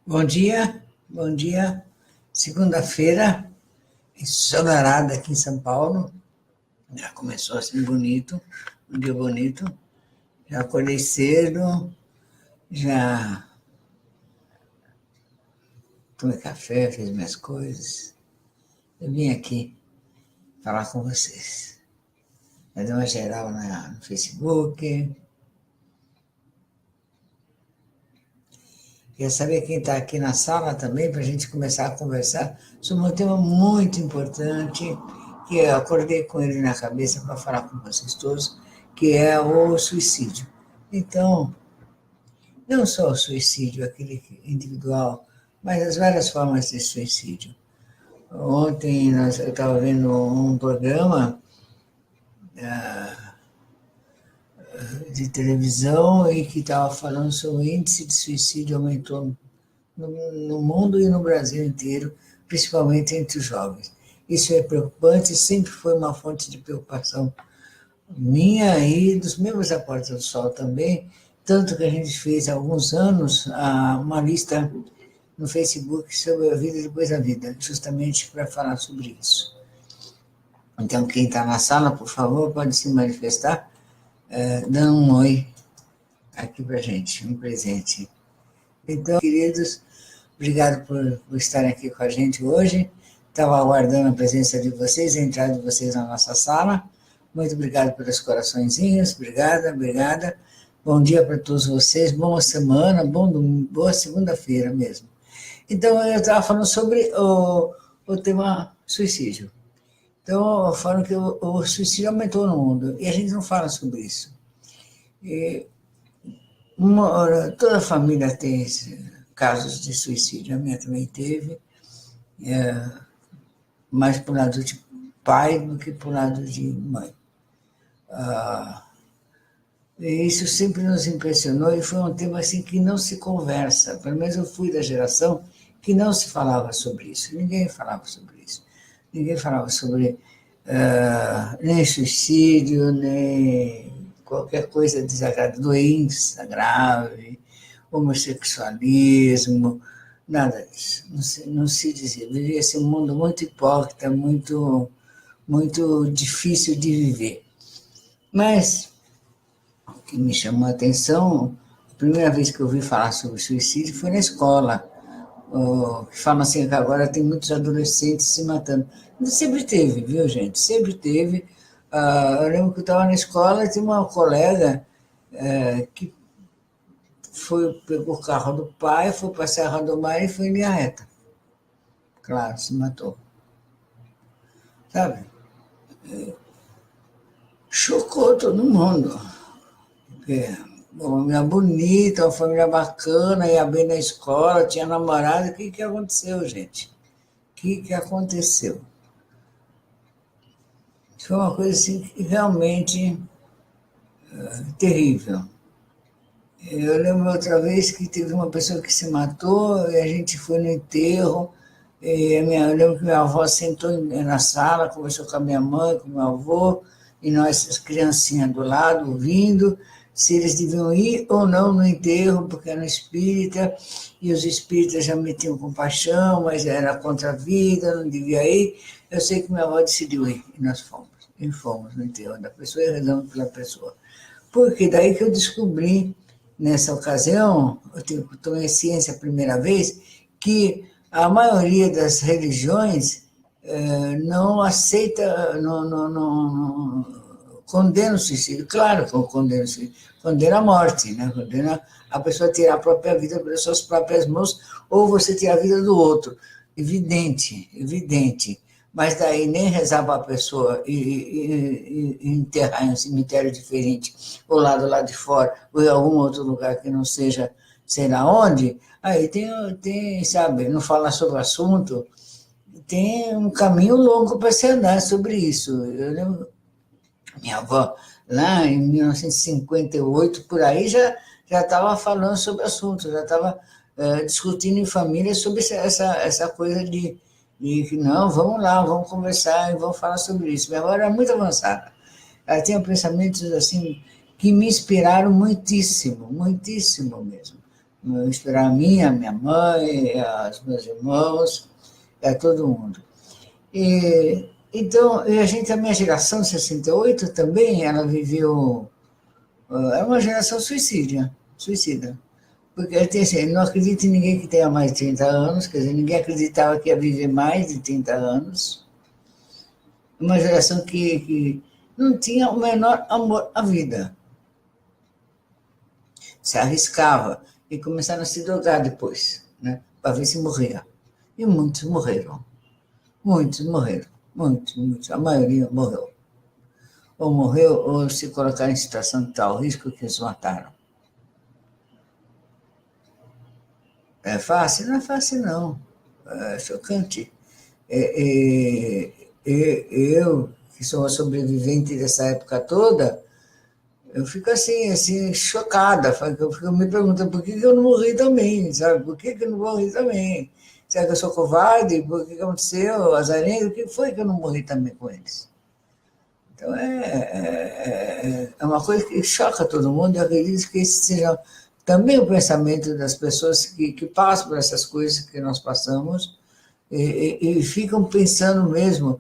Bom dia, bom dia. Segunda-feira, ensolarada aqui em São Paulo. Já começou assim bonito, um dia bonito. Já acordei cedo, já tomei café, fiz minhas coisas. Eu vim aqui falar com vocês. Eu dei uma geral no Facebook. Queria saber quem está aqui na sala também, para a gente começar a conversar sobre um tema muito importante, que eu acordei com ele na cabeça para falar com vocês todos, que é o suicídio. Então, não só o suicídio, aquele individual, mas as várias formas de suicídio. Ontem eu estava vendo um programa de televisão e que estava falando sobre o índice de suicídio aumentou no mundo e no Brasil inteiro, principalmente entre os jovens. Isso é preocupante, sempre foi uma fonte de preocupação minha e dos membros da Porta do Sol também, tanto que a gente fez há alguns anos uma lista no Facebook sobre a vida depois da vida, justamente para falar sobre isso. Então, quem está na sala, por favor, pode se manifestar, dando um oi aqui para a gente, um presente. Então, queridos, obrigado por estarem aqui com a gente hoje. Estava aguardando a presença de vocês, a entrada de vocês na nossa sala. Muito obrigado pelos coraçõezinhos, obrigada. Bom dia para todos vocês, boa semana, boa segunda-feira mesmo. Então, eu estava falando sobre o tema suicídio. Então, falam que o suicídio aumentou no mundo, e a gente não fala sobre isso. Toda família tem casos de suicídio, a minha também teve, mais por lado de pai do que por lado de mãe. E isso sempre nos impressionou e foi um tema assim que não se conversa. Pelo menos eu fui da geração que não se falava sobre isso. Ninguém falava sobre isso. Ninguém falava sobre nem suicídio, nem qualquer coisa desagradável, doença grave, homossexualismo, nada disso. Não se dizia. Vivia-se um mundo muito hipócrita, muito difícil de viver. Mas o que me chamou a atenção, a primeira vez que eu ouvi falar sobre suicídio foi na escola, que falam assim que agora tem muitos adolescentes se matando. Sempre teve, viu, gente? Sempre teve. Eu lembro que eu estava na escola e tinha uma colega que pegou o carro do pai, foi para a Serra do Mar e foi em linha reta. Claro, se matou. Sabe? Chocou todo mundo. Porque uma família bonita, uma família bacana, ia bem na escola, tinha namorado. O que aconteceu, gente? O que aconteceu? Foi uma coisa assim, realmente terrível. Eu lembro outra vez que teve uma pessoa que se matou e a gente foi no enterro. Eu lembro que minha avó sentou na sala, conversou com a minha mãe, com o meu avô, e nós, as criancinhas do lado, ouvindo se eles deviam ir ou não no enterro, porque era espírita, e os espíritas já metiam compaixão, mas era contra a vida, não devia ir. Eu sei que minha avó decidiu ir, e nós fomos. E fomos no enterro da pessoa e rezamos pela pessoa. Porque daí que eu descobri, nessa ocasião, eu tomei ciência a primeira vez, que a maioria das religiões não aceita, não condena o suicídio. Claro que eu condeno o suicídio, condena a morte, né? Condena a pessoa tirar a própria vida pelas suas próprias mãos, ou você tirar a vida do outro. Evidente, evidente. Mas daí nem rezar para a pessoa e enterrar em um cemitério diferente, ou lá do lado de fora, ou em algum outro lugar que não seja sei lá onde, aí tem, sabe, não falar sobre o assunto, tem um caminho longo para se andar sobre isso. Eu lembro, minha avó, lá em 1958, por aí, já estava falando sobre o assunto, já estava discutindo em família sobre essa coisa de que não, vamos lá, vamos conversar e vamos falar sobre isso. Minha avó era muito avançada. Ela tinha pensamentos assim que me inspiraram muitíssimo, muitíssimo mesmo. esperar a minha mãe, os meus irmãos, todo mundo. Então, a minha geração, 68, também, ela viveu... É uma geração suicida. Porque assim, não acredito em ninguém que tenha mais de 30 anos, quer dizer, ninguém acreditava que ia viver mais de 30 anos. Uma geração que não tinha o menor amor à vida. Se arriscava e começaram a se drogar depois, né, para ver se morria. E muitos morreram. Muitos morreram. Muitos. A maioria morreu. Ou morreu ou se colocaram em situação de tal risco que os mataram. É fácil? Não é fácil, não. É chocante. Eu, que sou uma sobrevivente dessa época toda, eu fico assim, chocada. Eu fico me perguntando por que eu não morri também, sabe? Por que eu não morri também? Será que eu sou covarde? Por que aconteceu? Azarinho? O que foi que eu não morri também com eles? Então, é uma coisa que choca todo mundo. Eu acredito que esse seja também o pensamento das pessoas que passam por essas coisas que nós passamos e ficam pensando mesmo.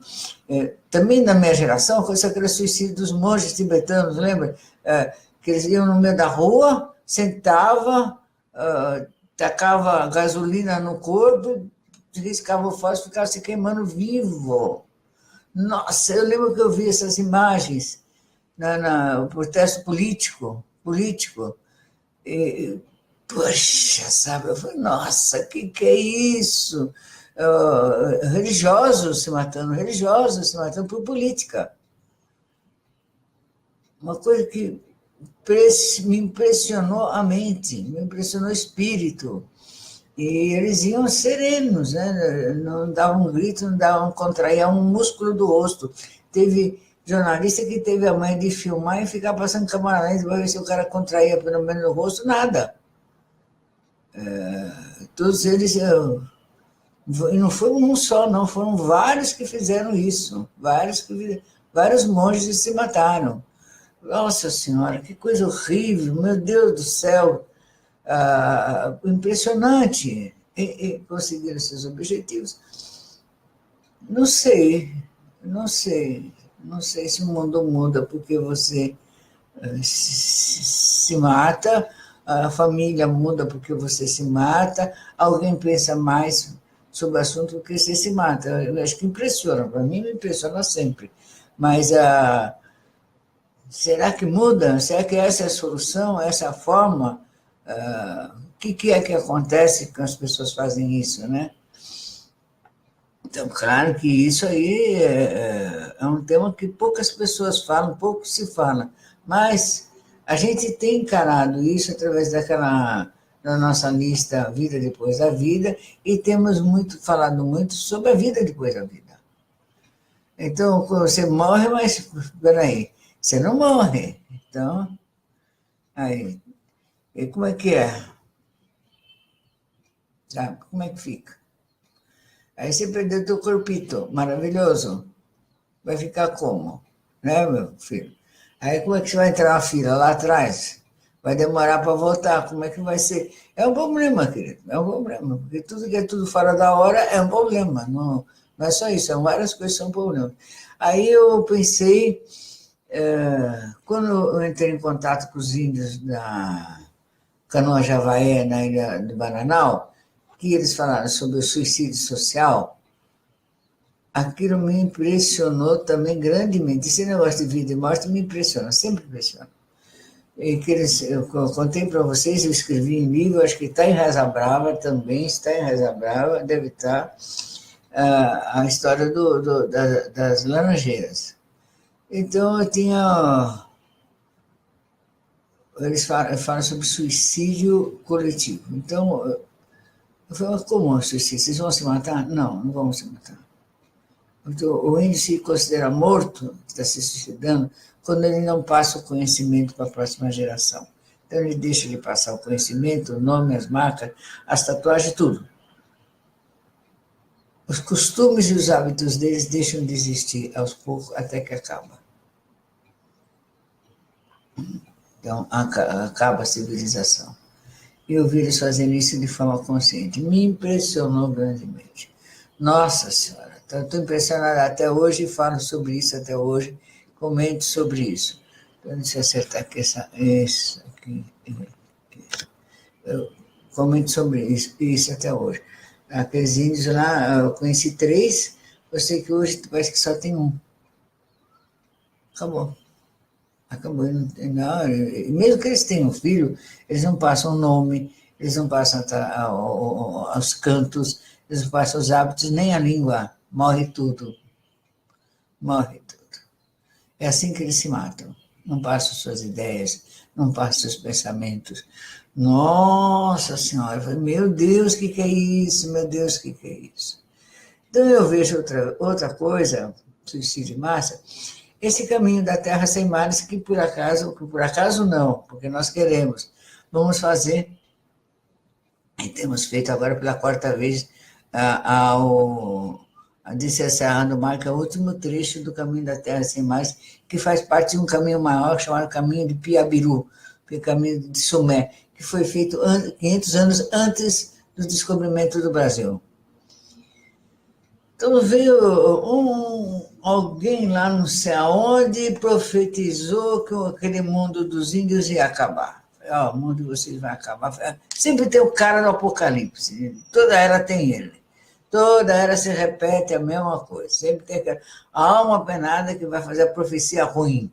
Também na minha geração, aconteceu aquele suicídio dos monges tibetanos, lembra? Que eles iam no meio da rua, sentavam, tacava gasolina no corpo, riscava o fósforo, ficava se queimando vivo. Nossa, eu lembro que eu vi essas imagens no protesto político. Poxa, sabe? Eu falei, nossa, que é isso? Religiosos se matando por política. Uma coisa que me impressionou a mente, me impressionou o espírito. E eles iam serenos, né? Não davam um grito, não contraíam um músculo do rosto. Teve jornalista que teve a mãe de filmar e ficar passando câmera lenta para ver se o cara contraía pelo menos o rosto, nada. Todos eles... E não foi um só, não, foram vários que fizeram isso. Vários monges se mataram. Nossa Senhora, que coisa horrível, meu Deus do céu. Impressionante. E conseguiram seus objetivos. Não sei se o mundo muda porque você se mata, a família muda porque você se mata, alguém pensa mais sobre o assunto porque você se mata. Eu acho que impressiona, para mim me impressiona sempre. Mas será que muda? Será que essa é a solução, essa é a forma? O que é que acontece quando as pessoas fazem isso, né? Então, claro que isso aí é um tema que poucas pessoas falam, pouco se fala, mas a gente tem encarado isso através da nossa lista Vida Depois da Vida e temos falado muito sobre a vida depois da vida. Então, você morre, mas, peraí, você não morre. Então, aí, e como é que é? Sabe? Como é que fica? Aí você perdeu teu corpito, maravilhoso. Vai ficar como? Né, meu filho? Aí como é que você vai entrar na fila lá atrás? Vai demorar para voltar, como é que vai ser? É um problema, querido, é um problema. Porque tudo que é tudo fora da hora é um problema. Não é só isso, são várias coisas que são problemas. Aí eu pensei, quando eu entrei em contato com os índios da Canoa Javaé, na ilha de Bananal, que eles falaram sobre o suicídio social, aquilo me impressionou também grandemente. Esse negócio de vida e morte me impressiona, sempre impressiona. E que eu contei para vocês, eu escrevi em livro, acho que está em Reza Brava também, está em Reza Brava, deve estar, a história das laranjeiras. Então, eles falam sobre suicídio coletivo. Então, eu falei, como é suicídio? Vocês vão se matar? Não vamos se matar. Então, o índio se considera morto, está se suicidando, quando ele não passa o conhecimento para a próxima geração. Então, ele deixa de passar o conhecimento, o nome, as marcas, as tatuagens, tudo. Os costumes e os hábitos deles deixam de existir aos poucos até que acaba. Então, acaba a civilização. e eu vi eles fazendo isso de forma consciente. Me impressionou grandemente. Nossa Senhora, estou impressionada até hoje e falo sobre isso até hoje, comento sobre isso. Então, deixa eu acertar aqui isso aqui. Eu comento sobre isso até hoje. Aqueles índios lá, eu conheci 3, eu sei que hoje parece que só tem um. Acabou. Acabou. Não, mesmo que eles tenham filho, eles não passam o nome, eles não passam os cantos, eles não passam os hábitos, nem a língua. Morre tudo. Morre tudo. É assim que eles se matam. Não passam suas ideias, não passam seus pensamentos. Nossa Senhora, eu falei, meu Deus, o que é isso? Meu Deus, o que é isso? Então eu vejo outra coisa, suicídio em massa, esse caminho da Terra Sem Mares, que por acaso não, porque nós queremos, vamos fazer, e temos feito agora pela 4ª vez, a Descer a Serra do Mar, que é o último trecho do caminho da Terra Sem Mares, que faz parte de um caminho maior chamado Caminho de Piabiru, que é o caminho de Sumé, que foi feito 500 anos antes do descobrimento do Brasil. Então veio alguém lá não sei aonde profetizou que aquele mundo dos índios ia acabar. O mundo de vocês vai acabar. Sempre tem o cara do Apocalipse. Toda era tem ele. Toda era se repete a mesma coisa. Sempre tem a alma penada que vai fazer a profecia ruim.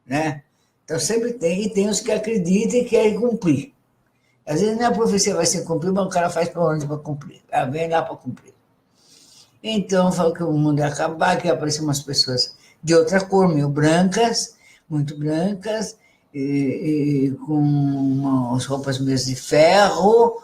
Né? Então sempre tem, e tem os que acreditam e querem cumprir. Às vezes nem a profecia vai ser cumprida, mas o cara faz para onde para cumprir. Vem lá para cumprir. Então, falou que o mundo ia acabar, que ia aparecer umas pessoas de outra cor, meio brancas, muito brancas, e com umas roupas meio de ferro,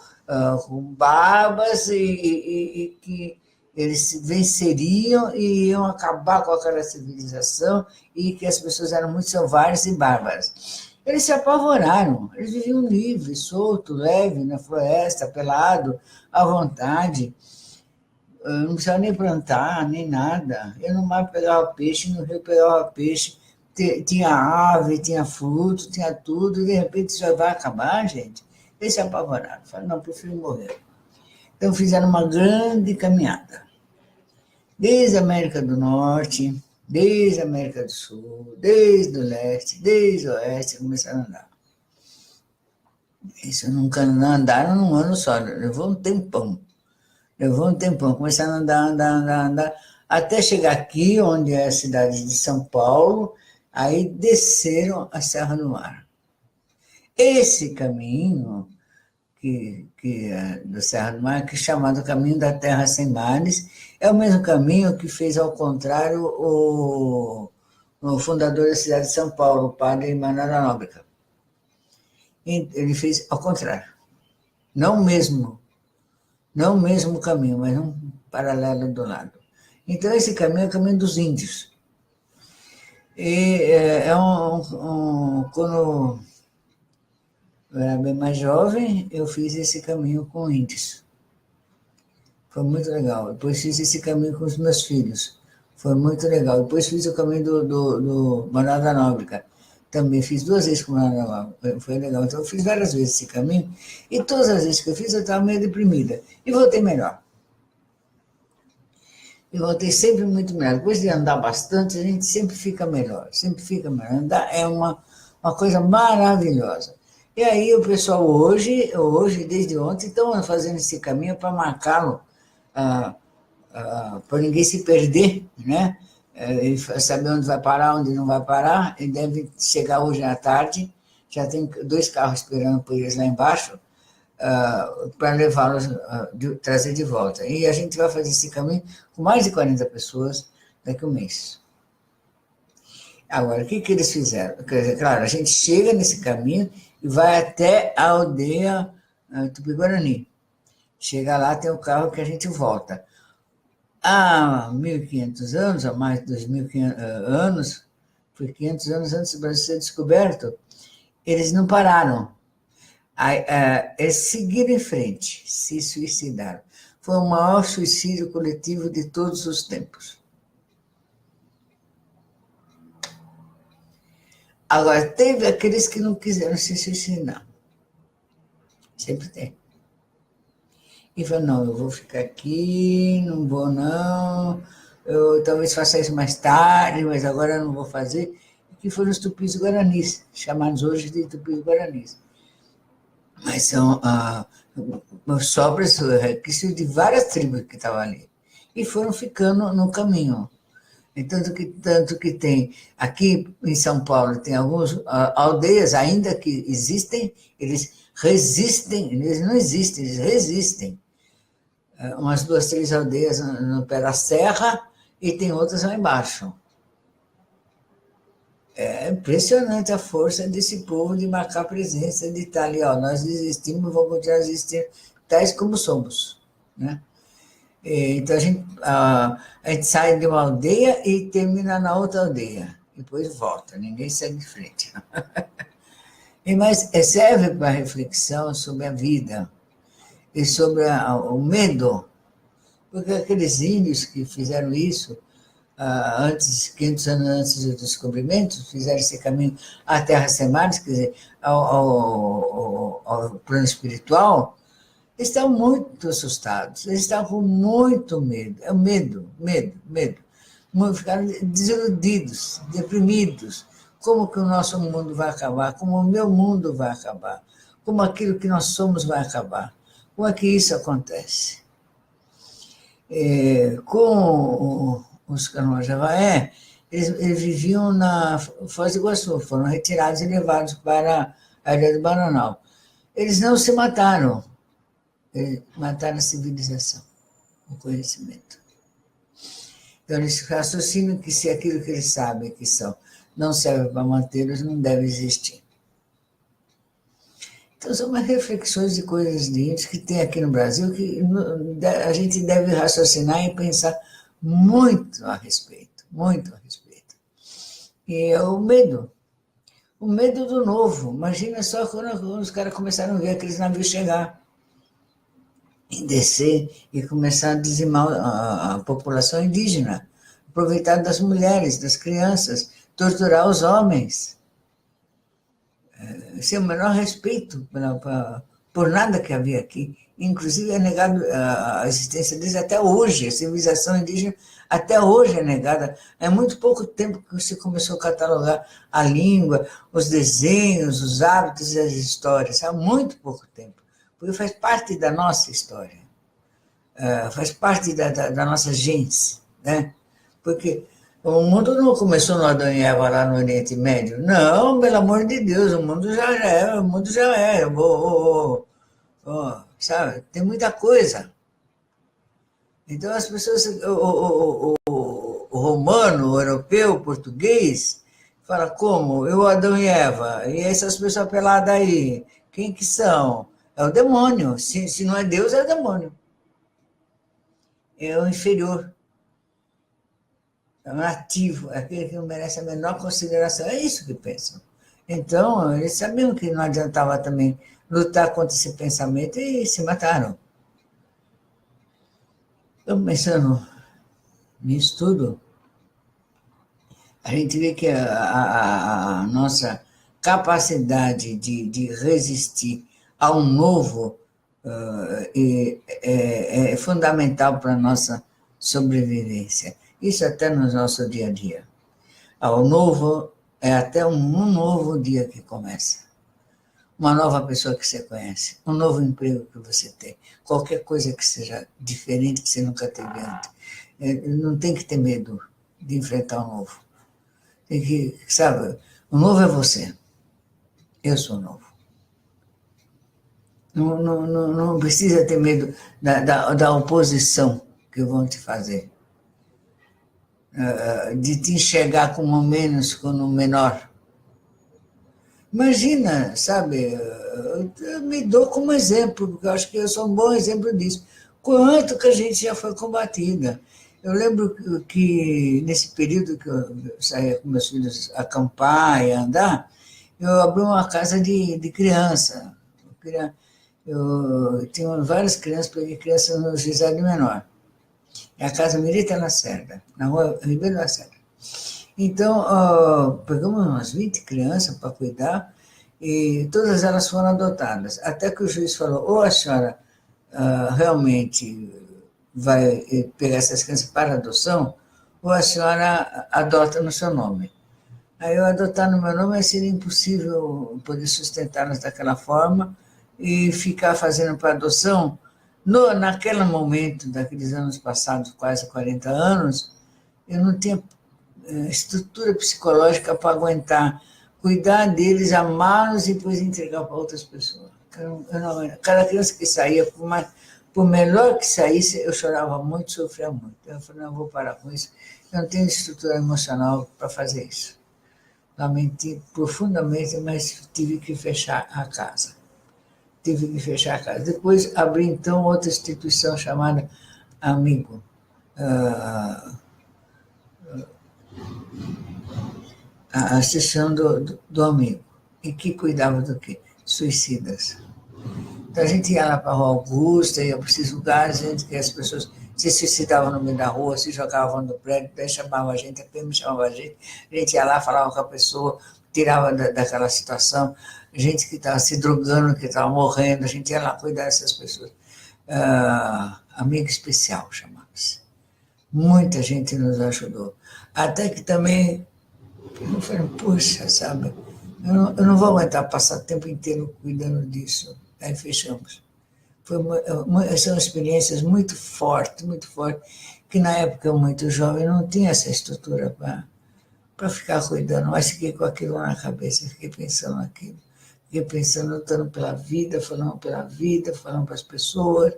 com barbas, e que eles venceriam e iam acabar com aquela civilização, e que as pessoas eram muito selvagens e bárbaras. Eles se apavoraram, eles viviam livre, solto, leve, na floresta, pelado, à vontade. Eu não precisava nem plantar, nem nada. Eu no mar pegava peixe, no rio pegava peixe, tinha ave, tinha fruto, tinha tudo, e de repente isso já vai acabar, gente. Eles se apavoraram. Falaram, não, prefiro morrer. Então fizeram uma grande caminhada. Desde a América do Norte, desde a América do Sul, desde o leste, desde o oeste, começaram a andar. Isso nunca andaram num ano só, levou um tempão. Começaram a andar, até chegar aqui, onde é a cidade de São Paulo, aí desceram a Serra do Mar. Esse caminho do Serra do Mar, que é chamado Caminho da Terra Sem Mares, é o mesmo caminho que fez, ao contrário, o fundador da cidade de São Paulo, o padre Manuel da Nóbrega. Ele fez ao contrário. Não o mesmo caminho, mas um paralelo do lado. Então, esse caminho é o caminho dos índios. E quando eu era bem mais jovem, eu fiz esse caminho com índios. Foi muito legal. Depois fiz esse caminho com os meus filhos. Foi muito legal. Depois fiz o caminho do Manuel da Nóbrega. Também fiz 2 vezes com o Manuel da Nóbrega. Foi legal. Então, eu fiz várias vezes esse caminho. E todas as vezes que eu fiz, eu estava meio deprimida. E voltei melhor. E voltei sempre muito melhor. Depois de andar bastante, a gente sempre fica melhor. Sempre fica melhor. Andar é uma coisa maravilhosa. E aí o pessoal hoje, desde ontem, estão fazendo esse caminho para marcá-lo, para ninguém se perder, né? E saber onde vai parar, onde não vai parar. Ele deve chegar hoje à tarde, já tem 2 carros esperando por eles lá embaixo, para levá-los, trazer de volta. E a gente vai fazer esse caminho com mais de 40 pessoas daqui a um mês. Agora, o que eles fizeram? Quer dizer, claro, a gente chega nesse caminho e vai até a aldeia Tupi-Guarani. Chega lá, tem o carro que a gente volta. Há 1.500 anos, há mais de 2.500 anos, foi 500 anos antes do Brasil ser descoberto, eles não pararam. Eles seguiram em frente, se suicidaram. Foi o maior suicídio coletivo de todos os tempos. Agora, teve aqueles que não quiseram se suicidar. Sempre tem. E falou, não, eu vou ficar aqui, não vou não, eu talvez faça isso mais tarde, mas agora eu não vou fazer. Que foram os tupis-guaranis, chamados hoje de tupis-guaranis. Mas são sobras, resquícios de várias tribos que estavam ali. E foram ficando no caminho. E tanto que tem, aqui em São Paulo, tem algumas aldeias ainda que existem, eles resistem, eles não existem, eles resistem. Umas 2, 3 aldeias no pé da serra e tem outras lá embaixo. É impressionante a força desse povo de marcar presença, de estar ali, ó, nós existimos, vamos continuar existindo, tais como somos, né? Então a gente sai de uma aldeia e termina na outra aldeia, depois volta, ninguém segue de frente. Mas serve para reflexão sobre a vida e sobre o medo, porque aqueles índios que fizeram isso, antes, 500 anos antes do descobrimento, fizeram esse caminho à Terra Sem Mares, quer dizer, ao plano espiritual, eles estavam muito assustados, eles estavam com muito medo, medo. Ficaram desiludidos, deprimidos. Como que o nosso mundo vai acabar? Como o meu mundo vai acabar? Como aquilo que nós somos vai acabar? Como é que isso acontece? Com os Canoa-Javaé, eles viviam na Foz do Iguaçu, foram retirados e levados para a Ilha do Bananal. Eles não se mataram, eles mataram a civilização, o conhecimento. Então, eles raciocinam que se aquilo que eles sabem que são não serve para mantê-los, não deve existir. Então, são umas reflexões de coisas de índios que tem aqui no Brasil que a gente deve raciocinar e pensar muito a respeito, muito a respeito. E é o medo do novo. Imagina só quando os caras começaram a ver aqueles navios chegar, e descer e começar a dizimar a população indígena, aproveitar das mulheres, das crianças, torturar os homens. Sem o menor respeito por nada que havia aqui. Inclusive é negado a existência deles até hoje, a civilização indígena até hoje é negada. É muito pouco tempo que você começou a catalogar a língua, os desenhos, os hábitos e as histórias. Há muito pouco tempo, porque faz parte da nossa história, faz parte da nossa gente, né? Porque o mundo não começou no Adão e Eva lá no Oriente Médio. Não, pelo amor de Deus, o mundo já é, sabe? Tem muita coisa. Então as pessoas, o romano, o europeu, o português, fala como? Eu, Adão e Eva, e essas pessoas peladas aí, quem que são? É o demônio. Se não é Deus, é o demônio. É o inferior. É um ativo, é aquele que não merece a menor consideração. É isso que pensam. Então, eles sabiam que não adiantava também lutar contra esse pensamento e se mataram. Então, pensando nisso tudo, a gente vê que a nossa capacidade de resistir ao novo é fundamental para a nossa sobrevivência. Isso até no nosso dia a dia. O novo é até um novo dia que começa. Uma nova pessoa que você conhece, um novo emprego que você tem, qualquer coisa que seja diferente que você nunca teve antes. Não tem que ter medo de enfrentar o novo. Tem que, sabe, o novo é você. Eu sou novo. Não precisa ter medo da oposição que vão te fazer. De te enxergar como menos, como menor. Imagina, sabe, eu me dou como exemplo, porque eu acho que eu sou um bom exemplo disso. Quanto que a gente já foi combatida. Eu lembro que nesse período que eu saía com meus filhos acampar e andar, eu abri uma casa de criança. Eu tinha várias crianças, peguei crianças no Juizado de Menor. É a Casa Mirita Lacerda, na rua Ribeiro Lacerda. Então, pegamos umas 20 crianças para cuidar e todas elas foram adotadas. Até que o juiz falou, ou a senhora realmente vai pegar essas crianças para adoção, ou a senhora adota no seu nome. Aí eu adotar no meu nome seria impossível poder sustentá-las daquela forma e ficar fazendo para adoção. Naquele momento, daqueles anos passados, quase 40 anos, eu não tinha estrutura psicológica para aguentar cuidar deles, amá-los e depois entregar para outras pessoas. Cada criança que saía, por melhor que saísse, eu chorava muito, sofria muito. Eu falei, não, eu vou parar com isso. Eu não tenho estrutura emocional para fazer isso. Lamentei profundamente, mas tive que fechar a casa. Depois abri, então, outra instituição chamada Amigo. A instituição do Amigo. E que cuidava do quê? Suicidas. Então, a gente ia lá para a Rua Augusta, ia para esses lugares, que as pessoas se suicidavam no meio da rua, se jogavam do prédio, daí chamava a gente, a PM chamava a gente ia lá, falava com a pessoa, tirava daquela situação, gente que estava se drogando, que estava morrendo, a gente ia lá cuidar dessas pessoas. Amigo especial, chamava-se. Muita gente nos ajudou. Até que também, eu falei, puxa, sabe, eu não vou aguentar passar o tempo inteiro cuidando disso. Aí fechamos. São experiências muito fortes, que na época eu muito jovem não tinha essa estrutura para ficar cuidando, mas fiquei com aquilo na cabeça, fiquei pensando naquilo. Fiquei pensando, lutando pela vida, falando para as pessoas,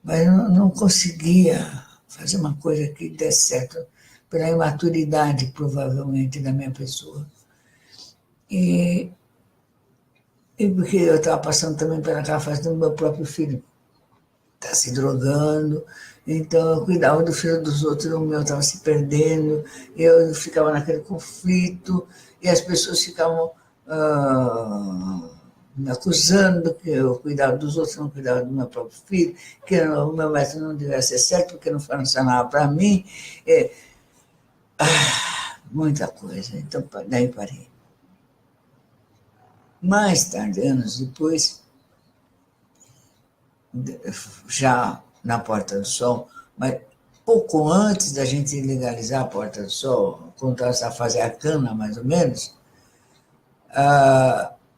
mas não conseguia fazer uma coisa que desse certo, pela imaturidade, provavelmente, da minha pessoa. E porque eu estava passando também pelaquela fase do meu próprio filho, está se drogando, então eu cuidava do filho dos outros, o meu estava se perdendo, eu ficava naquele conflito, e as pessoas ficavam me acusando que eu cuidava dos outros, não cuidava do meu próprio filho, que o meu método não devia ser certo, porque não funcionava para mim. Muita coisa, então daí parei. Mais tarde, anos depois, já na Porta do Sol, mas pouco antes da gente legalizar a Porta do Sol, quando estava a fazer a cana, mais ou menos,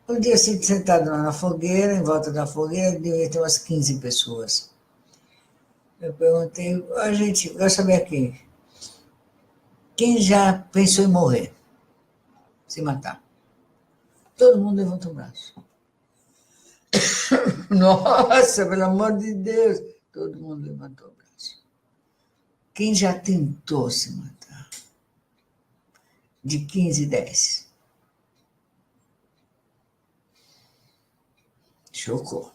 um dia sentado lá na fogueira, em volta da fogueira, devia ter umas 15 pessoas. Eu perguntei, gente, eu quero saber aqui, quem já pensou em morrer? Se matar? Todo mundo levantou o braço. Nossa, pelo amor de Deus! Todo mundo levantou o braço. Quem já tentou se matar? De 15, 10. Chocou.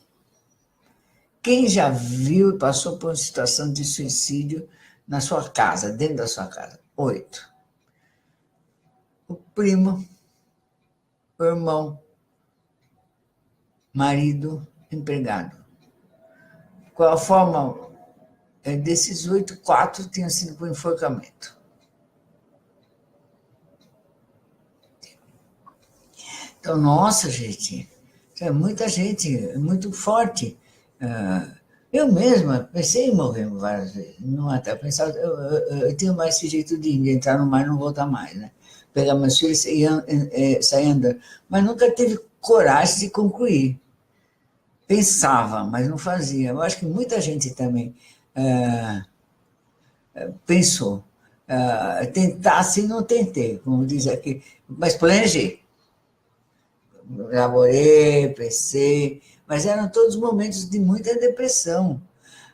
Quem já viu e passou por uma situação de suicídio na sua casa, dentro da sua casa? 8. O primo, o irmão, marido, empregado. Qual a forma? Desses 8, 4 tinham sido por enforcamento. Então, nossa, gente, muita gente, muito forte. Eu mesma pensei em morrer várias vezes. Não até pensava, eu tinha mais esse jeito de entrar no mar e não voltar mais, né? Pegar meus filhos e sair andando. Mas nunca teve coragem de concluir. Pensava, mas não fazia. Eu acho que muita gente também pensou. Tentasse e não tentei, como diz aqui, mas planejei. Elaborei, pensei, mas eram todos momentos de muita depressão.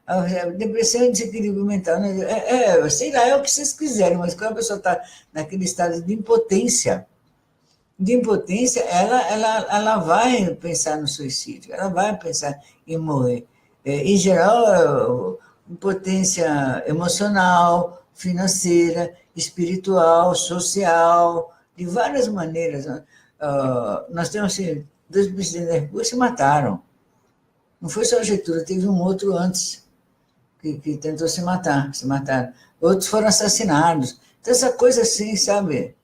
A depressão e desequilíbrio mental, né? Sei lá, é o que vocês quiserem, mas quando a pessoa está naquele estado de impotência, ela vai pensar no suicídio, ela vai pensar em morrer. Em geral, impotência emocional, financeira, espiritual, social, de várias maneiras. Nós temos assim, 2 presidentes da República se mataram. Não foi só o Getúlio, teve um outro antes que tentou se mataram. Outros foram assassinados. Então, essa coisa assim, sabe,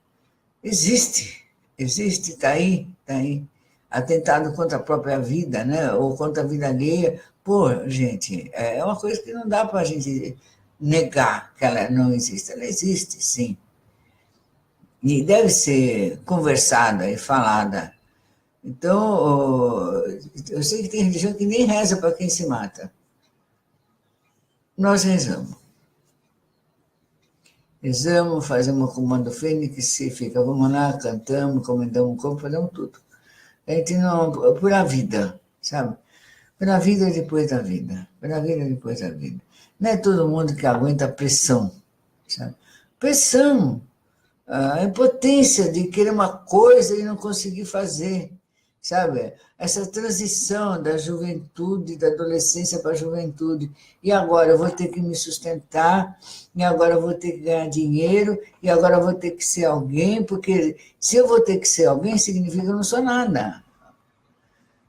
existe. Existe, está aí, está aí. Atentado contra a própria vida, né? Ou contra a vida alheia. Pô, gente, é uma coisa que não dá para a gente negar que ela não existe. Ela existe, sim. E deve ser conversada e falada. Então, eu sei que tem religião que nem reza para quem se mata. Nós rezamos. Rezamos, fazemos o comando fênix e fica, vamos lá, cantamos, comendamos o corpo, fazemos tudo. A gente não, por a vida, sabe? Pela vida depois da vida. Pela vida depois da vida. Não é todo mundo que aguenta a pressão, sabe? Pressão, a impotência de querer uma coisa e não conseguir fazer, sabe? Essa transição da juventude, da adolescência para a juventude. E agora eu vou ter que me sustentar, e agora eu vou ter que ganhar dinheiro, e agora eu vou ter que ser alguém, porque se eu vou ter que ser alguém, significa que eu não sou nada.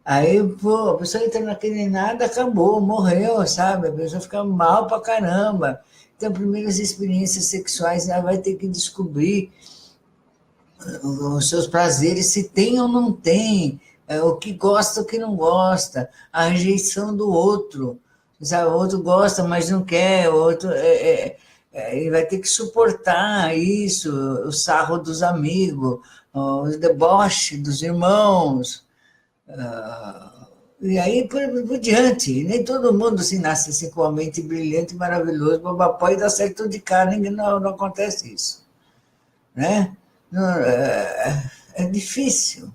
Aí, pô, a pessoa entra naquele nada, acabou, morreu, sabe? A pessoa fica mal pra caramba. Então, primeiras experiências sexuais, ela vai ter que descobrir os seus prazeres, se tem ou não tem, o que gosta, o que não gosta, a rejeição do outro. Sabe? O outro gosta, mas não quer, o outro ele vai ter que suportar isso, o sarro dos amigos, o deboche dos irmãos. E aí por diante, nem todo mundo se nasce assim com a mente brilhante, maravilhoso, babapó e dá certo de cara, não acontece isso, né? Não, é difícil,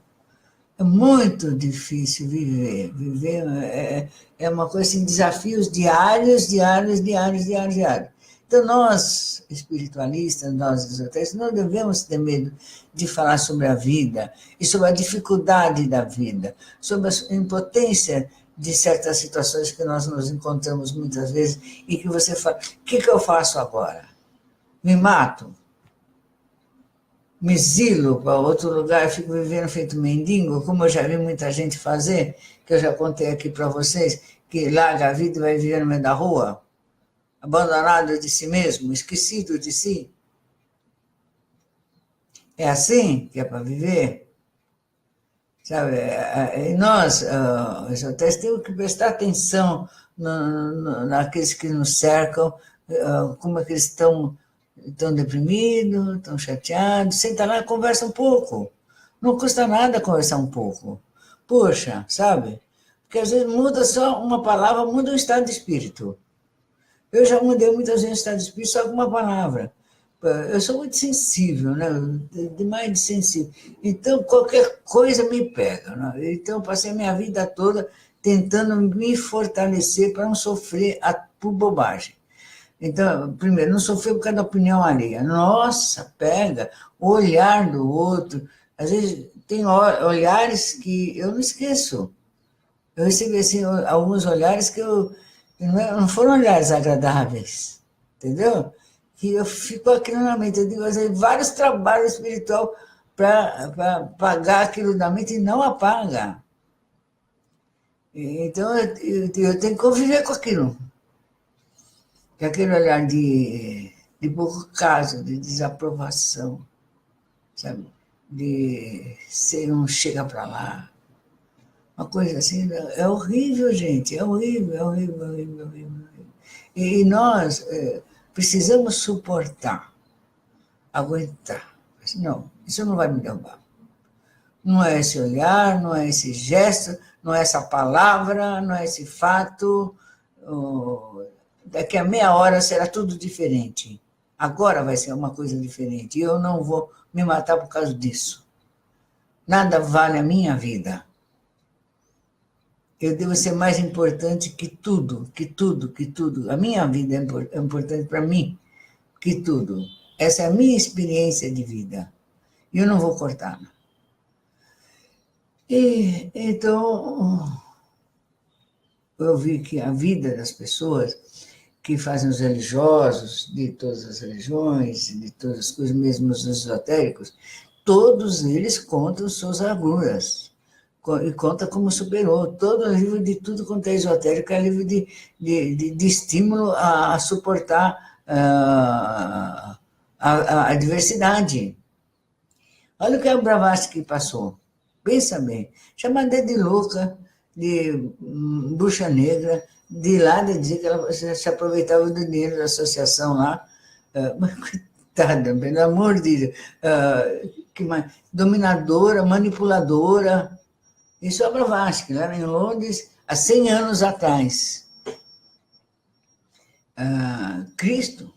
é muito difícil viver. Viver é uma coisa assim, desafios diários, diários, diários, diários, diários. Então, nós, espiritualistas, nós esotéricos, não devemos ter medo de falar sobre a vida e sobre a dificuldade da vida, sobre a impotência de certas situações que nós nos encontramos muitas vezes e que você fala, o que eu faço agora? Me mato? Me exilo para outro lugar, fico vivendo feito mendigo, como eu já vi muita gente fazer, que eu já contei aqui para vocês, que larga a vida e vai viver no meio da rua, abandonado de si mesmo, esquecido de si. É assim que é para viver? Sabe? E nós, até temos que prestar atenção naqueles que nos cercam, como é que eles estão deprimidos, estão chateados. Senta lá e conversa um pouco. Não custa nada conversar um pouco. Poxa, sabe? Porque às vezes muda só uma palavra, muda o estado de espírito. Eu já mudei muitas vezes o estado de espírito só com uma palavra. Eu sou muito sensível, né? Demais de sensível. Então, qualquer coisa me pega. Né? Então, eu passei a minha vida toda tentando me fortalecer para não sofrer por bobagem. Então, primeiro, não sofrer por causa da opinião alheia. Nossa, pega o olhar do outro. Às vezes, tem olhares que eu não esqueço. Eu recebi assim, alguns olhares que não foram olhares agradáveis, entendeu? Que eu fico aquilo na mente. Eu digo, assim, vários trabalhos espiritual para apagar aquilo da mente e não apaga. Então, eu tenho que conviver com aquilo. Que aquele olhar de pouco caso, de desaprovação, sabe? De ser um chega para lá. Uma coisa assim, é horrível, gente, é horrível, é horrível, é horrível, é horrível. E nós precisamos suportar, aguentar. Não, isso não vai me derrubar. Não é esse olhar, não é esse gesto, não é essa palavra, não é esse fato. Daqui a meia hora será tudo diferente. Agora vai ser uma coisa diferente. E eu não vou me matar por causa disso. Nada vale a minha vida. Eu devo ser mais importante que tudo, que tudo, que tudo. A minha vida é importante para mim, que tudo. Essa é a minha experiência de vida. E eu não vou cortar. E, então, eu vi que a vida das pessoas que fazem os religiosos, de todas as religiões, de todas as coisas, mesmo os esotéricos, todos eles contam suas agruras. E conta como superou. Todo livro de tudo quanto é esotérico é livro de estímulo a suportar a adversidade. Olha o que a Blavatsky passou. Pensa bem. Chamada de louca, de bruxa negra, de lá de dizer que ela se aproveitava do dinheiro da associação lá. Mas, coitada, pelo amor de Deus. Que mais? Dominadora, manipuladora. Isso é a Blavatsky, lá em Londres, há 100 anos atrás. Cristo,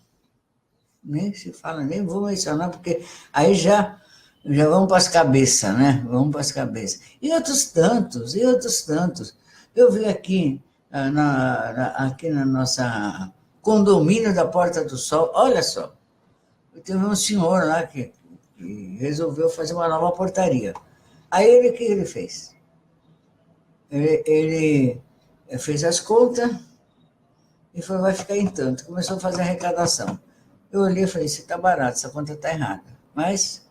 nem se fala, nem vou mencionar, porque aí já vamos para as cabeças, né? Vamos para as cabeças. E outros tantos, e outros tantos. Eu vi aqui, aqui na nossa condomínio da Porta do Sol, olha só, teve um senhor lá que resolveu fazer uma nova portaria. Aí o que ele fez? Ele fez as contas e falou, vai ficar em tanto. Começou a fazer a arrecadação. Eu olhei e falei, isso está barato, essa conta está errada. Mas,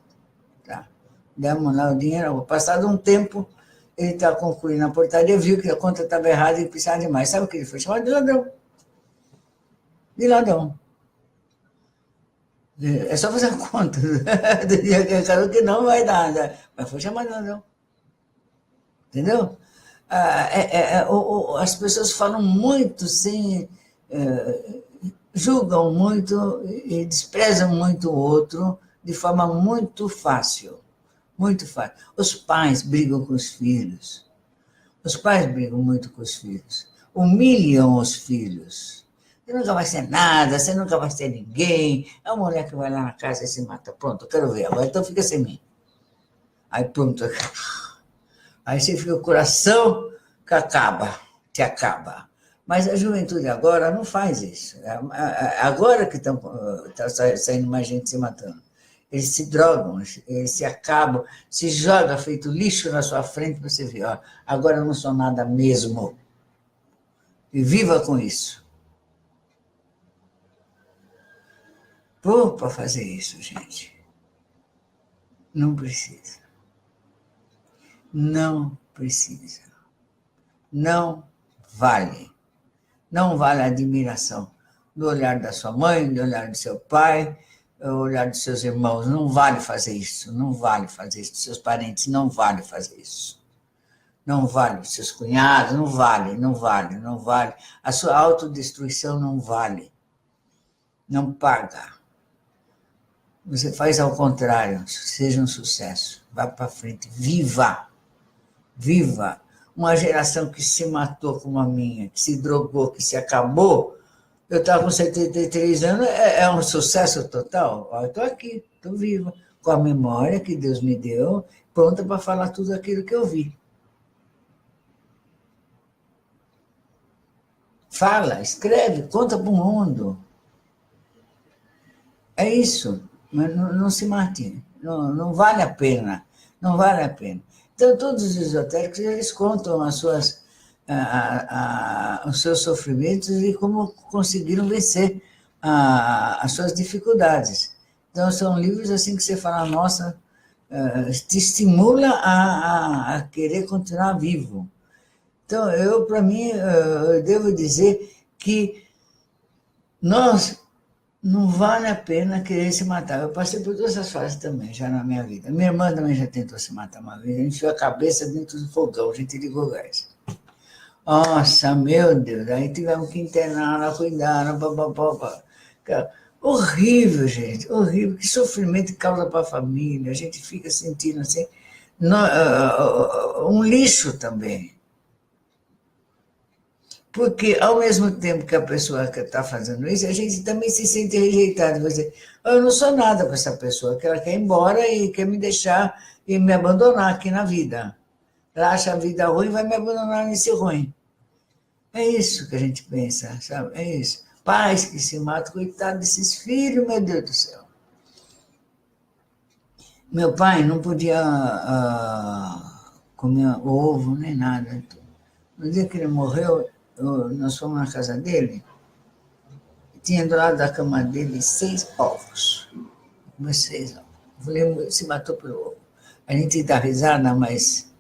tá, demos lá o dinheiro. Passado um tempo, ele está concluindo a portaria, viu que a conta estava errada e precisava de mais. Sabe o que ele foi? Chamado de ladrão. De ladrão. É só fazer a conta. Que não vai dar, né? Mas foi chamado de ladrão. Entendeu? As pessoas falam muito sem... julgam muito e desprezam muito o outro de forma muito fácil. Muito fácil. Os pais brigam com os filhos. Os pais brigam muito com os filhos. Humilham os filhos. Você nunca vai ser nada, você nunca vai ser ninguém. É uma mulher que vai lá na casa e se mata. Pronto, eu quero ver. Agora então fica sem mim. Aí pronto. Aí você fica o coração que acaba, te acaba. Mas a juventude agora não faz isso. Agora que está saindo mais gente se matando. Eles se drogam, eles se acabam, se jogam feito lixo na sua frente para você ver. Ó, agora eu não sou nada mesmo. E viva com isso. Pô, para fazer isso, gente. Não precisa. Não precisa. Não vale. Não vale a admiração do olhar da sua mãe, do olhar do seu pai, do olhar dos seus irmãos. Não vale fazer isso, não vale fazer isso. Dos seus parentes, não vale fazer isso. Não vale. Dos seus cunhados, não vale, não vale, não vale. A sua autodestruição não vale. Não paga. Você faz ao contrário, seja um sucesso. Vá para frente, viva. Viva. Uma geração que se matou como a minha, que se drogou, que se acabou. Eu estava com 73 anos, é um sucesso total. Eu estou aqui, estou viva, com a memória que Deus me deu, pronta para falar tudo aquilo que eu vi. Fala, escreve, conta para o mundo. É isso, mas não se mate, não vale a pena, não vale a pena. Então, todos os esotéricos, eles contam os seus sofrimentos e como conseguiram vencer as suas dificuldades. Então, são livros assim que você fala, nossa, te estimula a querer continuar vivo. Então, para mim, eu devo dizer que não vale a pena querer se matar. Eu passei por todas essas fases também, já na minha vida. Minha irmã também já tentou se matar uma vez. A gente enfiou a cabeça dentro do fogão, a gente ligou gás. Nossa, meu Deus. Aí tivemos que internar, ela cuidar, papapá. Horrível, gente, horrível. Que sofrimento causa para a família. A gente fica sentindo assim, um lixo também. Porque, ao mesmo tempo que a pessoa que está fazendo isso, a gente também se sente rejeitado. Você, eu não sou nada com essa pessoa, que ela quer ir embora e quer me deixar e me abandonar aqui na vida. Ela acha a vida ruim e vai me abandonar nesse ruim. É isso que a gente pensa, sabe? É isso. Pais que se matam, coitado desses filhos, meu Deus do céu. Meu pai não podia comer ovo nem nada. No dia que ele morreu, nós fomos na casa dele, tinha do lado da cama dele 6 ovos. Mas 6 ovos. Eu falei, se matou pelo ovo. A gente dá risada, mas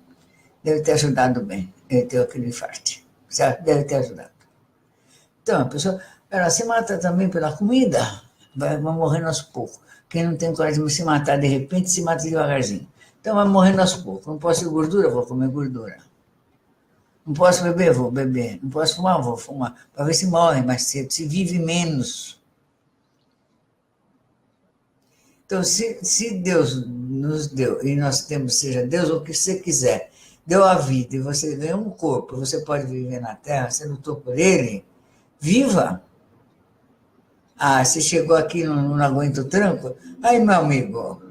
deve ter ajudado bem. Ele teve aquele infarto. Certo? Deve ter ajudado. Então, a pessoa, ela se mata também pela comida. vai morrendo aos poucos. Quem não tem coragem de se matar de repente, se mata devagarzinho. Então vai morrendo aos poucos. Não posso comer gordura, vou comer gordura. Não posso beber, vou beber. Não posso fumar, vou fumar. Para ver se morre mais cedo, se vive menos. Então, se Deus nos deu, e nós temos, seja Deus ou o que você quiser, deu a vida e você ganhou um corpo, você pode viver na Terra, você lutou por ele, viva! Ah, você chegou aqui e não aguenta o tranco? Aí, meu amigo,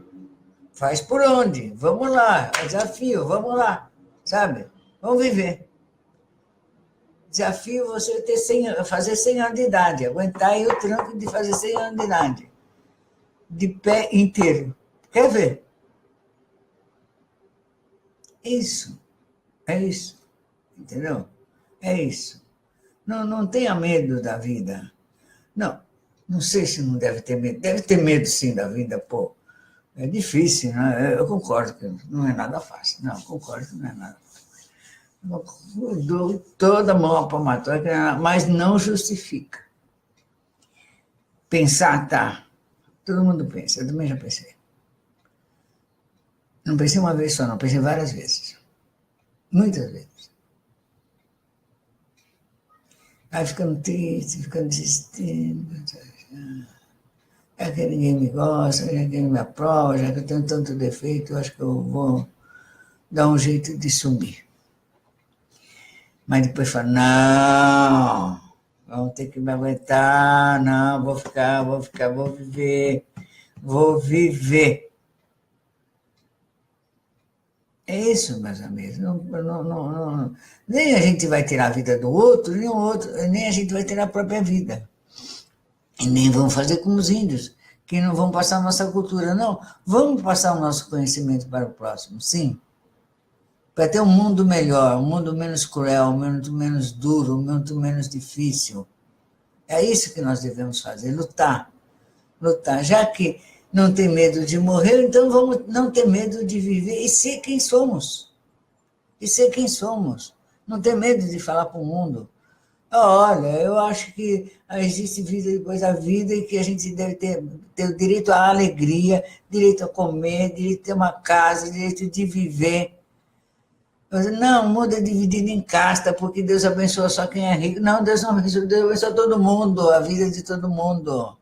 faz por onde? Vamos lá, é desafio, vamos lá, sabe? Vamos viver. Desafio você ter fazer 100 anos de idade, aguentar aí o tranco de fazer 100 anos de idade. De pé inteiro. Quer ver? Isso. É isso. Entendeu? É isso. Não tenha medo da vida. Não sei se não deve ter medo. Deve ter medo, sim, da vida, pô. É difícil, né? Eu concordo que não é nada fácil. Não, concordo que não é nada fácil. Eu dou toda a mão à palmatória, mas não justifica. Pensar, tá. Todo mundo pensa, eu também já pensei. Não pensei uma vez só, não, pensei várias vezes. Muitas vezes. Aí ficando triste, ficando desistindo. Já que ninguém me gosta, já que ninguém me aprova, já que eu tenho tanto defeito, eu acho que eu vou dar um jeito de sumir. Mas depois falo, não, vão ter que me aguentar, não, vou viver, vou viver. É isso, meus amigos. Nem a gente vai tirar a vida do outro, nem a gente vai ter a própria vida. E nem vamos fazer como os índios, que não vão passar a nossa cultura, não. Vamos passar o nosso conhecimento para o próximo, sim. Para ter um mundo melhor, um mundo menos cruel, um mundo menos duro, um mundo menos difícil. É isso que nós devemos fazer, lutar. Lutar. Já que não tem medo de morrer, então vamos não ter medo de viver e ser quem somos. E ser quem somos. Não ter medo de falar para o mundo. Olha, eu acho que existe vida depois da vida e que a gente deve ter o direito à alegria, direito a comer, direito a ter uma casa, direito de viver. Não, o mundo é dividido em casta, porque Deus abençoa só quem é rico. Não, Deus não abençoa, Deus abençoa todo mundo, a vida de todo mundo.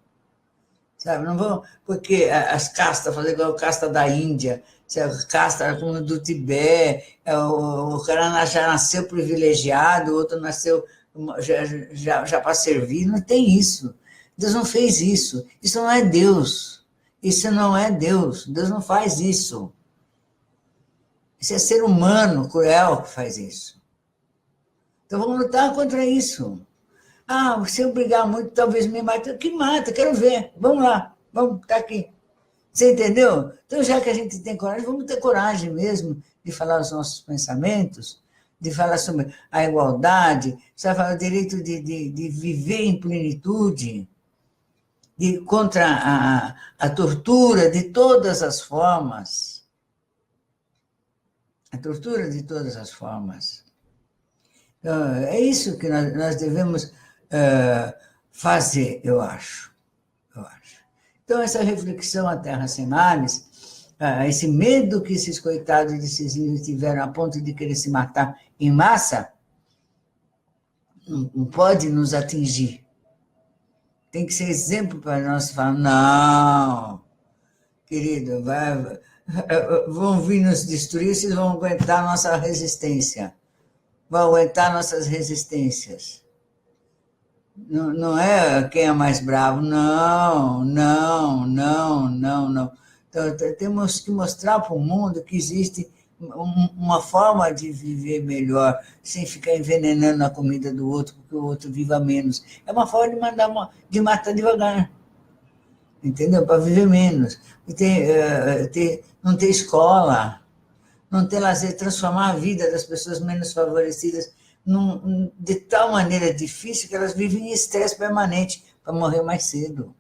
Sabe, não vão, porque as castas, fazer igual a casta da Índia, a casta como do Tibete, o cara já nasceu privilegiado, o outro nasceu já para servir, não tem isso. Deus não fez isso. Isso não é Deus. Isso não é Deus. Deus não faz isso. Isso é ser humano cruel que faz isso. Então vamos lutar contra isso. Ah, se eu brigar muito, talvez me mate. Que mata, quero ver. Vamos lá, vamos, tá aqui. Você entendeu? Então, já que a gente tem coragem, vamos ter coragem mesmo de falar os nossos pensamentos, de falar sobre a igualdade, sabe, falar o direito de viver em plenitude, contra a tortura de todas as formas. A tortura de todas as formas. Então, é isso que nós devemos fazer, eu acho. Então, essa reflexão à Terra Sem Males, esse medo que esses coitados desses índios tiveram a ponto de querer se matar em massa, não pode nos atingir. Tem que ser exemplo para nós falar, não, querido, vão vir nos destruir, vocês vão aguentar nossa resistência. Vão aguentar nossas resistências. Não é quem é mais bravo, não. Então, temos que mostrar para o mundo que existe uma forma de viver melhor, sem ficar envenenando a comida do outro, porque o outro viva menos. É uma forma de matar devagar, entendeu? Para viver menos. Não ter escola, não ter lazer, transformar a vida das pessoas menos favorecidas de tal maneira difícil que elas vivem em estresse permanente para morrer mais cedo.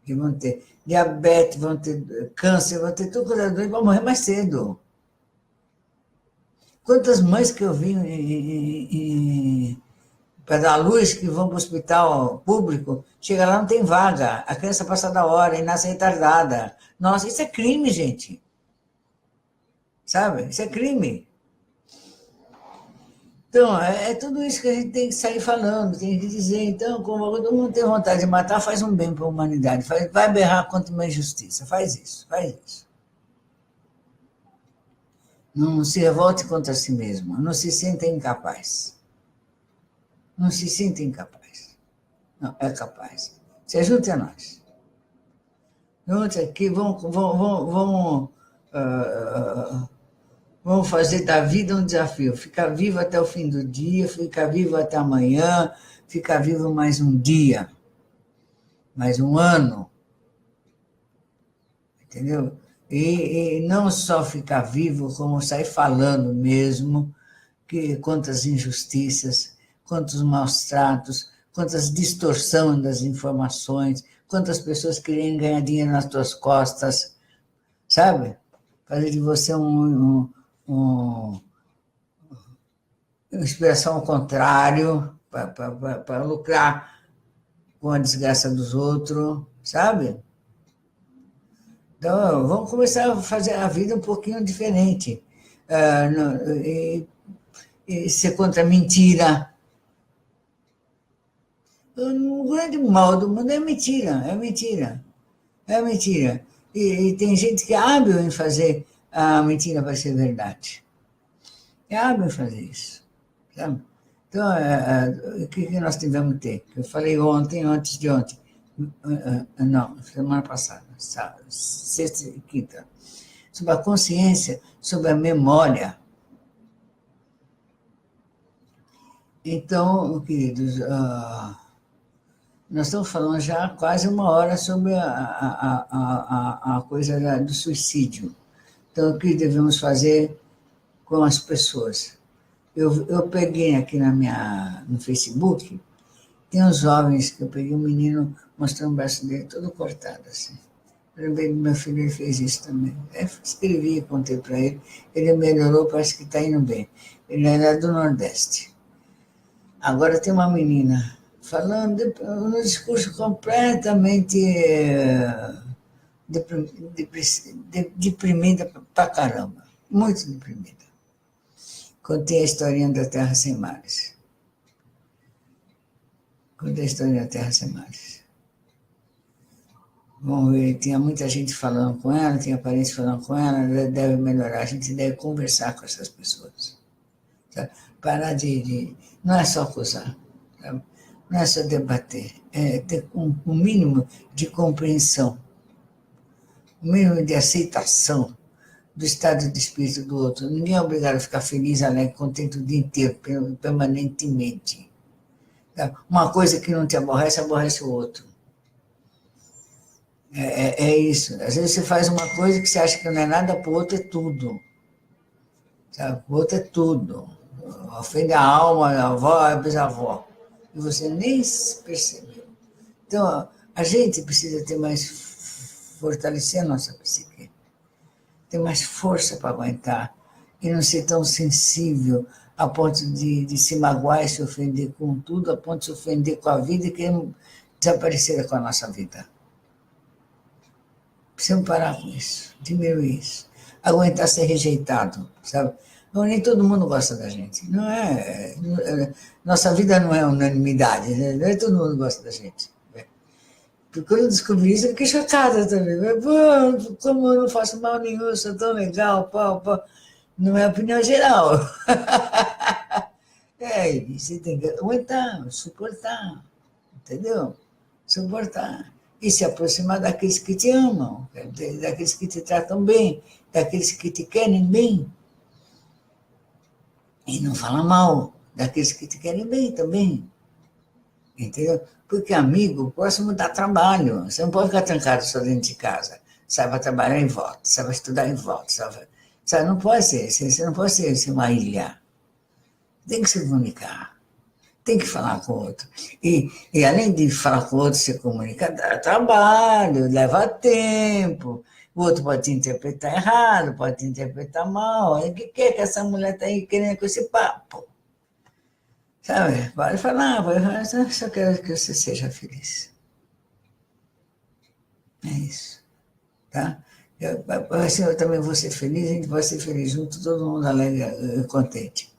E vão ter diabetes, vão ter câncer, vão ter tudo que é doente para morrer mais cedo. Quantas mães que eu vi para dar luz, que vão para o hospital público, chega lá, não tem vaga, a criança passa da hora e nasce retardada. Nossa, isso é crime, gente. Sabe? Isso é crime. Então, é tudo isso que a gente tem que sair falando, tem que dizer. Então, como todo mundo tem vontade de matar, faz um bem para a humanidade. Vai berrar contra uma injustiça. Faz isso, faz isso. Não se revolte contra si mesmo. Não se sinta incapaz. Não se sinta incapaz. Não, é capaz. Se junte a nós. Junte aqui, vamos fazer da vida um desafio. Ficar vivo até o fim do dia, ficar vivo até amanhã, ficar vivo mais um dia, mais um ano. Entendeu? E não só ficar vivo, como sair falando mesmo, que quantas injustiças, quantos maus tratos, quantas distorção das informações, quantas pessoas querem ganhar dinheiro nas tuas costas, sabe? Fazer de você uma inspiração ao contrário, para lucrar com a desgraça dos outros, sabe? Então, vamos começar a fazer a vida um pouquinho diferente. E ser contra a mentira. O grande mal do mundo é mentira, é mentira, é mentira. E tem gente que é hábil em fazer a mentira para ser verdade. É hábil em fazer isso. Sabe? Então, o que nós tivemos que ter? Eu falei ontem, antes de ontem. Não, semana passada, sexta e quinta. Sobre a consciência, sobre a memória. Então, queridos, nós estamos falando já quase uma hora sobre a coisa do suicídio. Então, o que devemos fazer com as pessoas? Eu peguei aqui no Facebook, tem uns jovens que eu peguei um menino mostrando o braço dele todo cortado, assim. Eu lembrei do meu filho, ele fez isso também. Eu escrevi, contei para ele, ele melhorou, parece que está indo bem. Ele era do Nordeste. Agora tem uma menina falando um discurso completamente deprimida pra caramba, muito deprimida. Contei a historinha da Terra Sem Mares. Contei a historinha da Terra Sem Mares. Vamos ver, tinha muita gente falando com ela, tinha parentes falando com ela, deve melhorar, a gente deve conversar com essas pessoas. Sabe? Parar não é só acusar, sabe? Não é só debater, é ter um mínimo de compreensão, um mínimo de aceitação do estado de espírito do outro. Ninguém é obrigado a ficar feliz, alegre, contente o dia inteiro, permanentemente. Sabe? Uma coisa que não te aborrece, aborrece o outro. É isso. Às vezes você faz uma coisa que você acha que não é nada, para o outro é tudo. Sabe? O outro é tudo. Ofende a alma, a avó, a bisavó. E você nem percebeu. Então, a gente precisa ter fortalecer a nossa psique. Ter mais força para aguentar. E não ser tão sensível a ponto de se magoar e se ofender com tudo, a ponto de se ofender com a vida e querer desaparecer com a nossa vida. Precisamos parar com isso, diminuir isso. Aguentar ser rejeitado, sabe? Não, nem todo mundo gosta da gente. Nossa vida não é unanimidade, né? Não é todo mundo gosta da gente. Porque quando eu descobri isso, eu fiquei chocada também. Pô, como eu não faço mal nenhum, eu sou tão legal, pau. Não é a opinião geral. Você tem que aguentar, suportar, entendeu? Suportar. E se aproximar daqueles que te amam, daqueles que te tratam bem, daqueles que te querem bem. E não falar mal daqueles que te querem bem também. Entendeu? Porque amigo, próximo dá trabalho. Você não pode ficar trancado só dentro de casa. Sai para trabalhar e volta, sai para estudar e volta. Sabe? Não pode ser, você não pode ser uma ilha. Tem que se comunicar. Tem que falar com o outro. E além de falar com o outro, se comunicar, dá trabalho, leva tempo. O outro pode te interpretar errado, pode te interpretar mal. O que é que essa mulher está aí querendo com esse papo? Sabe? Pode falar, só quero que você seja feliz. É isso, tá? Assim, eu também vou ser feliz, a gente vai ser feliz junto, todo mundo alegre e contente.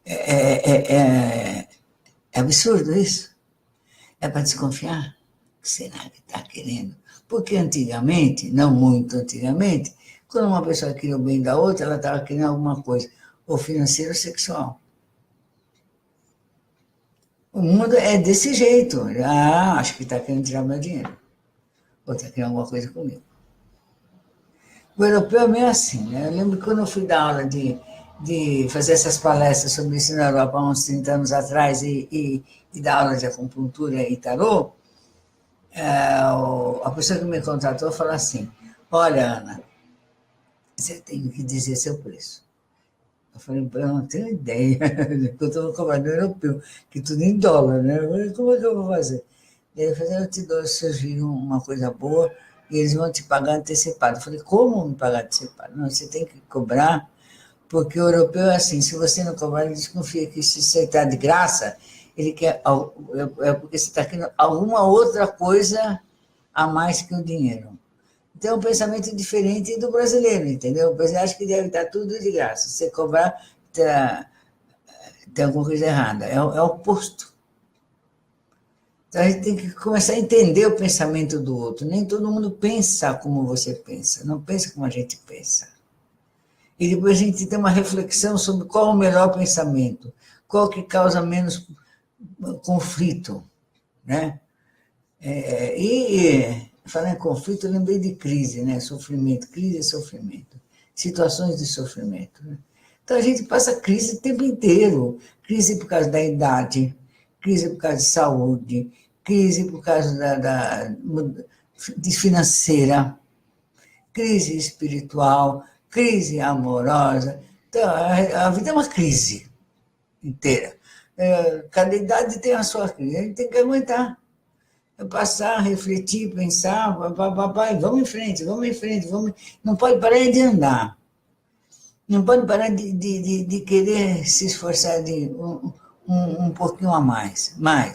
É absurdo isso? É para desconfiar? O que será que está querendo? Porque antigamente, não muito antigamente, quando uma pessoa queria o bem da outra, ela estava querendo alguma coisa, ou financeira ou sexual. O mundo é desse jeito. Ah, acho que está querendo tirar meu dinheiro. Ou está querendo alguma coisa comigo. O europeu é meio assim, né? Eu lembro que quando eu fui dar aula de fazer essas palestras sobre isso na Europa há uns 30 anos atrás e dar aula de acupuntura e tarô, a pessoa que me contratou falou assim, olha, Ana, você tem que dizer seu preço. Eu falei, eu não tenho ideia, eu estou cobrando europeu, que tudo em dólar, né? Eu falei, como é que eu vou fazer? Ele falou, eu te dou, se viram uma coisa boa, e eles vão te pagar antecipado. Eu falei, como me pagar antecipado? Não, você tem que cobrar, porque o europeu é assim, se você não cobrar, ele desconfia que se você está de graça, ele quer, é porque você está querendo alguma outra coisa a mais que o dinheiro. Então, é um pensamento diferente do brasileiro, entendeu? O brasileiro acha que deve dar tudo de graça. Se você cobrar, tem alguma coisa errada. É o oposto. Então, a gente tem que começar a entender o pensamento do outro. Nem todo mundo pensa como você pensa, não pensa como a gente pensa. E depois a gente tem uma reflexão sobre qual o melhor pensamento, qual que causa menos conflito, né? Falando em conflito, eu lembrei de crise, né? Sofrimento, crise e sofrimento. Situações de sofrimento. Né? Então a gente passa crise o tempo inteiro. Crise por causa da idade, crise por causa de saúde, crise por causa de financeira, crise espiritual, crise amorosa. Então, a vida é uma crise inteira. Cada idade tem a sua crise, a gente tem que aguentar. Passar, refletir, pensar, papai, vamos em frente, não pode parar de andar, não pode parar de querer se esforçar de um pouquinho a mais, né?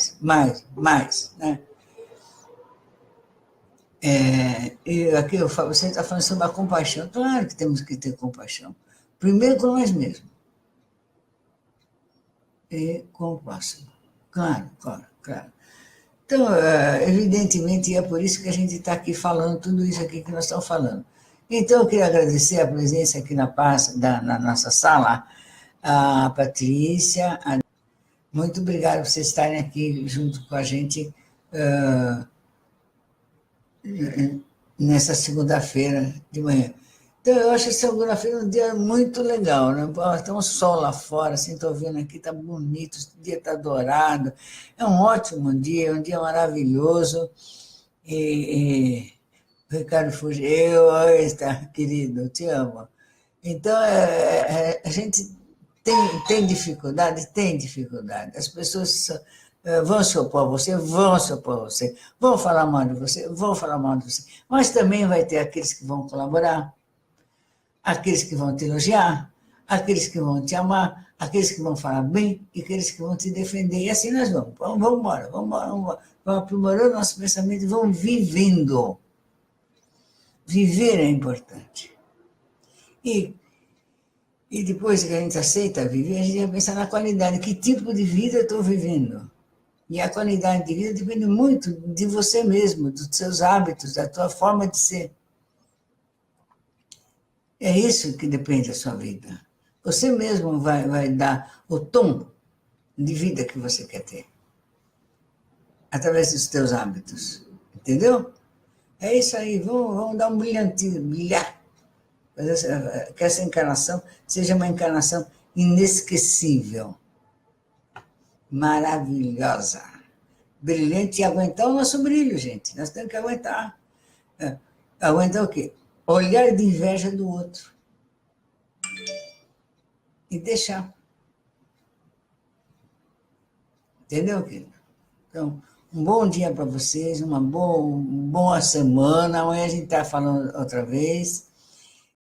E aqui eu falo, você está falando sobre a compaixão, claro que temos que ter compaixão, primeiro com nós mesmos e com o próximo, claro. Então, evidentemente, é por isso que a gente está aqui falando tudo isso aqui que nós estamos falando. Então, eu queria agradecer a presença aqui na nossa sala, a Patrícia. Muito obrigada por vocês estarem aqui junto com a gente nessa segunda-feira de manhã. Então, eu acho que segunda-feira é um dia muito legal, né? Tem um sol lá fora, assim, estou vendo aqui, está bonito, o dia está dourado. É um ótimo dia, um dia maravilhoso. E Ricardo Fugeu, está, querido, te amo. Então, a gente tem dificuldade? Tem dificuldade. As pessoas vão se opor a você, vão falar mal de você, mas também vai ter aqueles que vão colaborar, aqueles que vão te elogiar, aqueles que vão te amar, aqueles que vão falar bem e aqueles que vão te defender. E assim nós vamos embora. Vamos aprimorando nosso pensamento e vamos vivendo. Viver é importante. E depois que a gente aceita viver, a gente vai pensar na qualidade. Que tipo de vida eu estou vivendo? E a qualidade de vida depende muito de você mesmo, dos seus hábitos, da tua forma de ser. É isso que depende da sua vida. Você mesmo vai dar o tom de vida que você quer ter. Através dos teus hábitos. Entendeu? É isso aí. Vamos dar um brilhantinho, brilhar. Que essa encarnação seja uma encarnação inesquecível. Maravilhosa. Brilhante e aguentar o nosso brilho, gente. Nós temos que aguentar. Aguentar o quê? Olhar de inveja do outro. E deixar. Entendeu, querido? Então, um bom dia para vocês, uma boa semana. Amanhã a gente está falando outra vez.